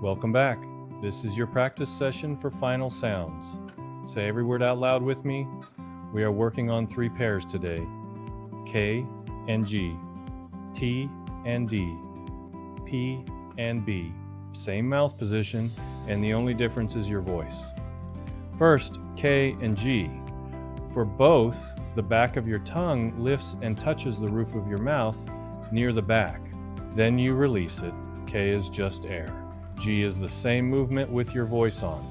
Welcome back. This is your practice session for final sounds. Say every word out loud with me. We are working on 3 pairs today. K and G, T and D, P and B. Same mouth position, and the only difference is your voice. First, K and G. For both, the back of your tongue lifts and touches the roof of your mouth near the back. Then you release it. K is just air. G is the same movement with your voice on.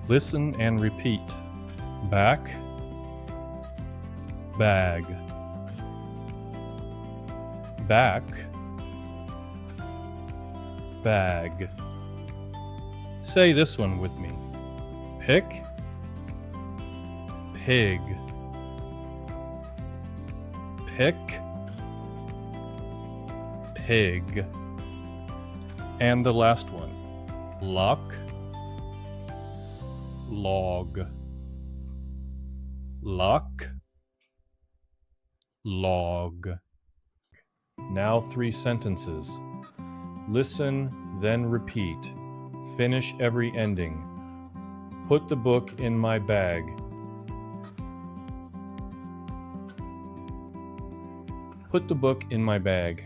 Listen and repeat. Back, bag, back, bag. Say this one with me. Pick, pig, pick, pig. And the last one. Lock, log, lock, log. Now 3 sentences. Listen, then repeat. Finish every ending. Put the book in my bag. Put the book in my bag.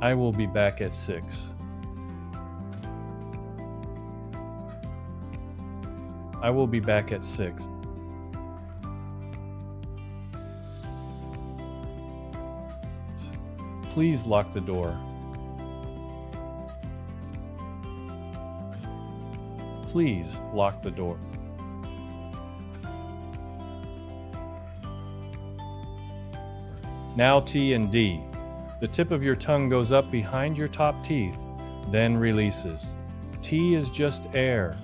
I will be back at 6. I will be back at 6. Please lock the door. Please lock the door. Now T and D. The tip of your tongue goes up behind your top teeth, then releases. T is just air.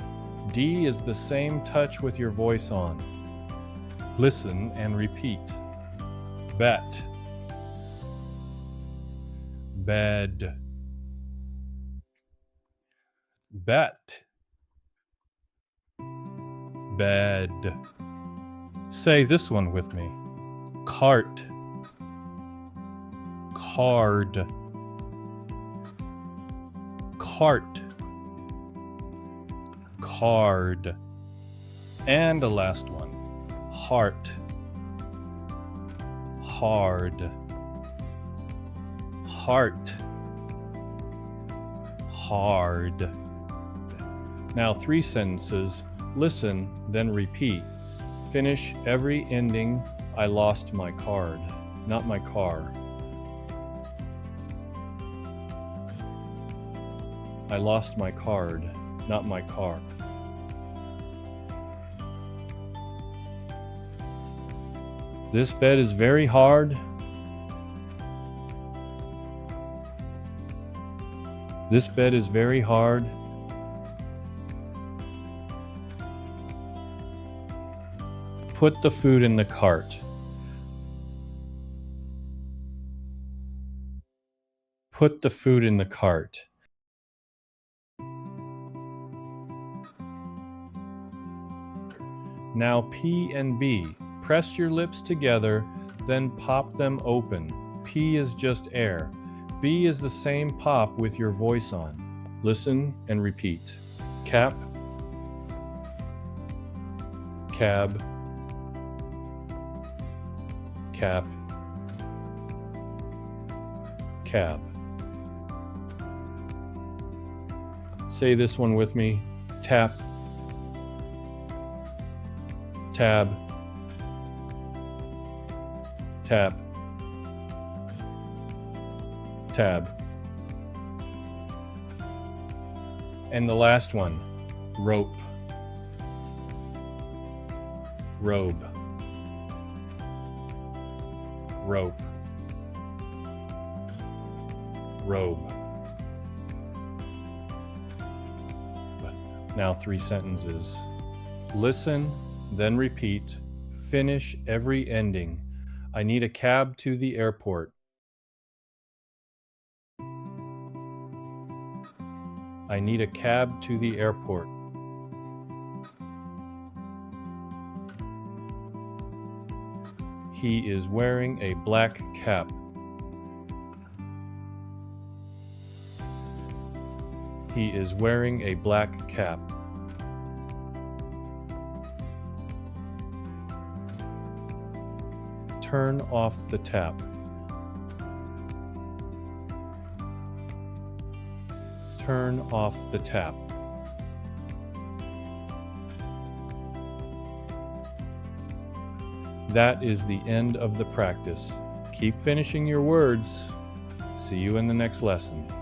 D is the same touch with your voice on. Listen and repeat. Bet, bed, bet, bed. Say this one with me. Cart, card, cart, card. And the last one. Heart, hard, heart, hard. Now 3 sentences. Listen, then repeat. Finish every ending. I lost my card, not my car. I lost my card, not my car. This bed is very hard. This bed is very hard. Put the food in the cart. Put the food in the cart. Now P and B. Press your lips together, then pop them open. P is just air. B is the same pop with your voice on. Listen and repeat. Cap, cab, cap, cab. Say this one with me. Tap, tab, tap, tab. And the last one. Rope, robe, rope, robe. Now 3 sentences. Listen, then repeat. Finish every ending. I need a cab to the airport. I need a cab to the airport. He is wearing a black cap. He is wearing a black cap. Turn off the tap. Turn off the tap. That is the end of the practice. Keep finishing your words. See you in the next lesson.